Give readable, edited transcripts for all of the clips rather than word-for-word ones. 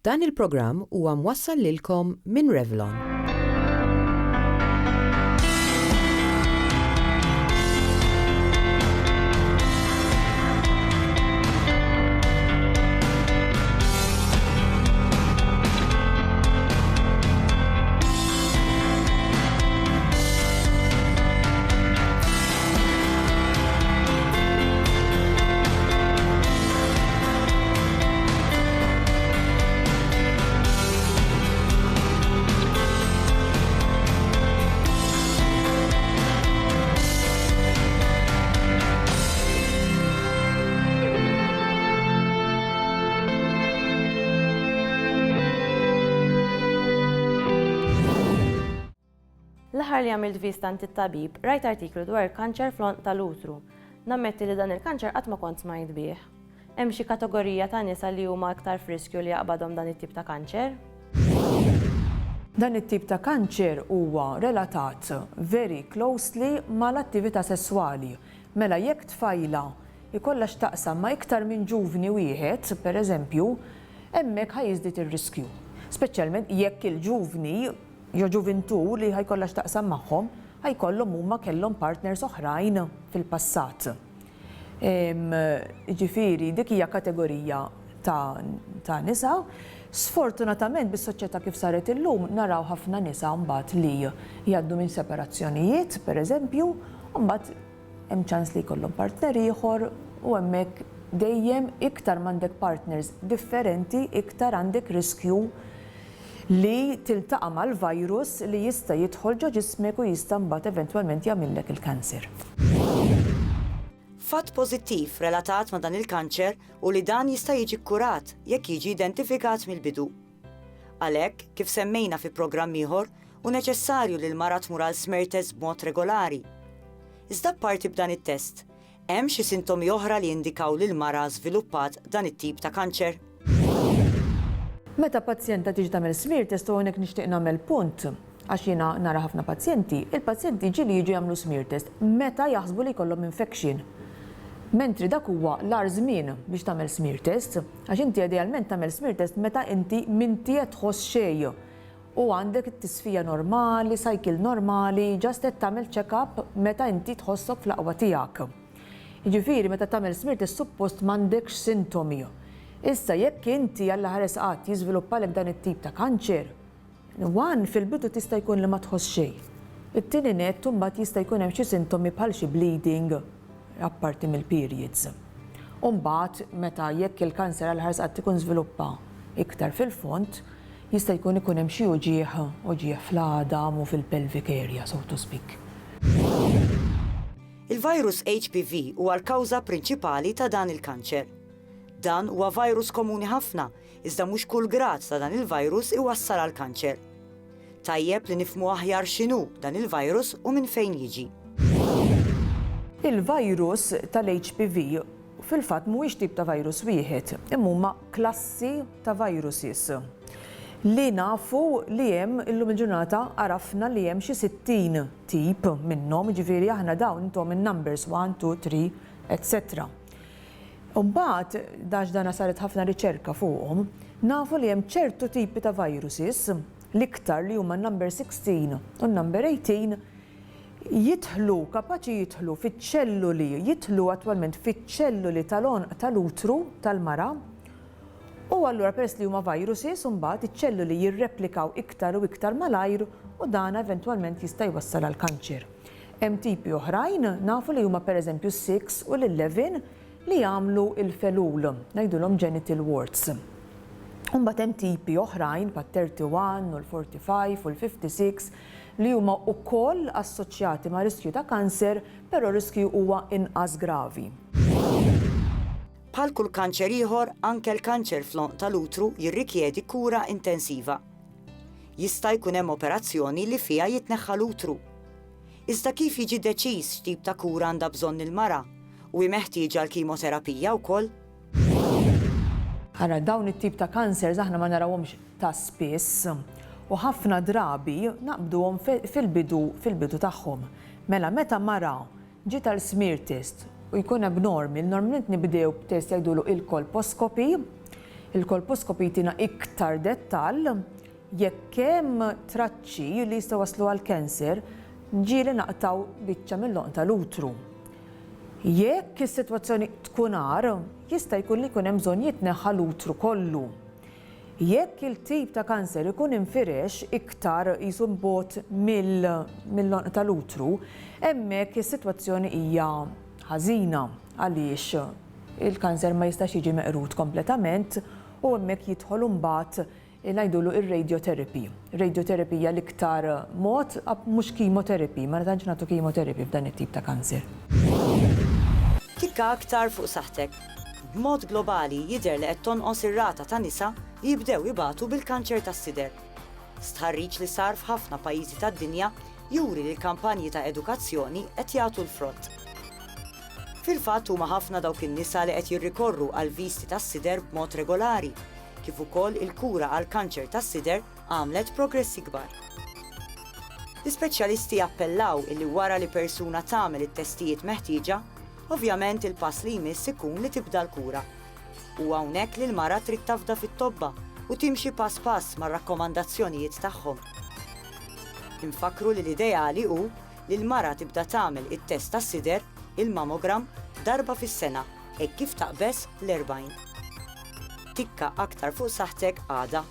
Dan il-programm huwa mwassal lilkom minn Revlon. L-aħħar li għamilt vistant it-tabib, rajt artiklu dwar kanċer fl-onq tal-utru. Nammetti li dan il-kanċer qatt ma kont smajt bih. Hemm xi kategorija ta' nisa li huma aktar friskju li jaqbadhom dan it-tip ta' kanċer? Dan it-tip ta' kanċer huwa relatat very closely mal-attività sesswali. Mela jekk tfajla ikollha x'taqsam ma' iktar minn ġuvni wieħed, pereżempju, hemmhekk ħajjiżdied ir-riskju. Speċjalment jekk il-ġuvni jew ġuventu li ħajkollha x'taqsam magħhom ħajkollhom huma kellhom partners oħrajn fil-passat. Ġifieri dik hija kategorija ta' nisa. Sfortunatament bis-soċjetà kif saret illum naraw ħafna nisa mbagħad li jgħaddu minn separazzjonijiet, pereżempju, u mbagħad hemm ċans li jkollhom partner ieħor u hemmhekk dejjem iktar m'għandek partners differenti, iktar għandek riskju li tiltaqa' mal-virus li jista' jidħol ġo ġismek u jista' mbagħad eventwalment jagħmillek il-kanser. Fatt pożittiv relatat ma' dan il-kanċer u li dan jista' jiġi kkurat jekk jiġi identifikat mill-bidu. Għalhekk, kif semmejna fi programm ieħor, hu neċessarju li l-mara tmur għal smear test b'mod regolari. Iżda apparti b'dan it-test, hemm xi sintomi oħra li jindikaw li l-mara żviluppat dan it-tip ta' kanċer. Meta pazjenta tiġi tagħmel smear test u hawnhekk nixtieq nagħmel punt għax jiena nara ħafna pazjenti, il-pazjenti jiġu jagħmlu smear test meta jaħsbu li jkollhom infection. Mentri dak huwa l-ar żmien biex tagħmel smear test, għax inti idealment tagħmel smear test meta inti minti qed tħoss xejn u għandek it-tisfija normali, cycle normali, ġast qed tagħmel check-up meta inti tħossok fl-aqwa tiegħek. Jiġifieri meta tagħmel smear test suppost m'għandekx sintomi. Issa jekk inti alla ħares qatt jiżviluppalek dan it-tip ta' kanċer, wan fil-bidu tista' jkun li ma tħoss xejn. It-tieni nett mbagħad jista' jkun hemm xi sintomi bħal xi bleeding apparti mill-periods. U mbagħad meta jekk il-kanser alla ħares qatt ikun żviluppa iktar fil-fond, jista' jkun hemm xi uġieħ fl-għadam u fil-pelvic area, so to speak. Il-virus HPV huwa l-kawża prinċipali ta' dan il-kanċer. Dan huwa virus komuni ħafna, iżda mhux kull grad ta' dan il-virus iwassal għal kanċer. Tajjeb li nifhmu aħjar x'inhu dan il-virus u minn fejn jiġi. Il-virus tal-HPV fil-fatt mhuwiex tip ta' virus wieħed, imma huma klassi ta' viruses. Li nafu li hemm illum il-ġurnata arafna li hemm xi 60 tip minnhom, ġifieri aħna dawn intom in-numbers 1, 2, 3, etc. Mbagħad dax dana saret ħafna riċerka fuqhom, nafu li hemm ċertu tipi ta' viruses l-iktar li huma number 16 u number 18 kapaċi jidħlu fiċ-ċelluli, jidħlu attwalment fiċ-ċelluli tal-onq tal-utru tal-mara u allura peress li huma viruses mbagħad iċ-ċelluli jirreplikaw iktar u iktar malajr u dan eventwalment jista' jwassal għal kanċer. Hemm tipi oħrajn nafu li huma pereżempju 6 u l-11 li jagħmlu il-felul, ngħidulhom genital warts. Mbagħad hemm tipi oħrajn pat-31 u l-45 u l-56 li huma wkoll assoċjati ma' riskju ta' kanser, però riskju huwa inqas gravi. Bħal kull kanċer ieħor, anke l-kanċer fl-onq tal-utru jirrikjedi kura intensiva. Jista' jkun hemm operazzjoni li fiha jitneħħa l-utru. Iżda kif jiġi deċiż x'tip ta' kura għandha bżonn il-mara u meħtieġa l-kimoterapija wkoll? Ara dawn it-tip ta' kansers aħna ma narawhomx ta' spiss u ħafna drabi naqbduhom fil-bidu tagħhom. Mela meta mara ġiet għal smear test u jkun abnormal, normalment nibdew b'test jgħidulu il-kolposkopi, Il-kolposkopi tina iktar dettall jekk hemm traċċi li jistgħu waslu għal kanser ġieli naqtaw biċċa mill-loq tal-utru. Jekk is-sitwazzjoni tkun għar, jista' jkun li jkun hemm bżonn jitneħħa l-utru kollu. Jekk il-tip ta' kanser ikun infirex iktar qisu mbagħad mill-loq tal-utru, hemmhekk is-sitwazzjoni hija ħażina għaliex il-kanser ma jistax jiġi meqrud kompletament u hemmhekk jidħol imbagħad ngħidulu ir-radiotherapy. Radiotherapy hija l-iktar mod mhux chemotherapy, ma tantx nagħtu chemotherapy f'dan it-tip ta' kanser. Tikka aktar fuq saħtek. B'mod globali jidher li qed tonqos ir-rata ta' nisa li jibdew jibatu bil-kanċer tas-sider. Stħarriġ li sar f'ħafna pajjiżi tad-dinja juri li l-kampanji ta' edukazzjoni qed jagħtu l-frott. Fil-fatt huma ħafna dawk in-nisa li qed jirrikorru għal visti tas-sider b'mod regolari, kif ukoll il-kura għal kanċer tas-sider għamlet progressi kbar. L-ispeċjalisti jappellaw illi wara li persuna tagħmel it-testijiet meħtieġa, ovvjament il-pass li jmiss ikun li tibda l-kura. U hawnhekk li l-mara trid tafda fit-tobba u timxi pass mar-rakkomandazzjonijiet tagħhom. Infakru li l-ideali hu li l-mara tibda tagħmel it-test tas-sider il-mammogram darba fis-sena hekk kif taqbes l-40. Tikka aktar fuq saħtek għada.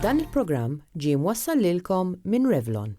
Dan il-programm ġie mwassal lilkom minn Revlon.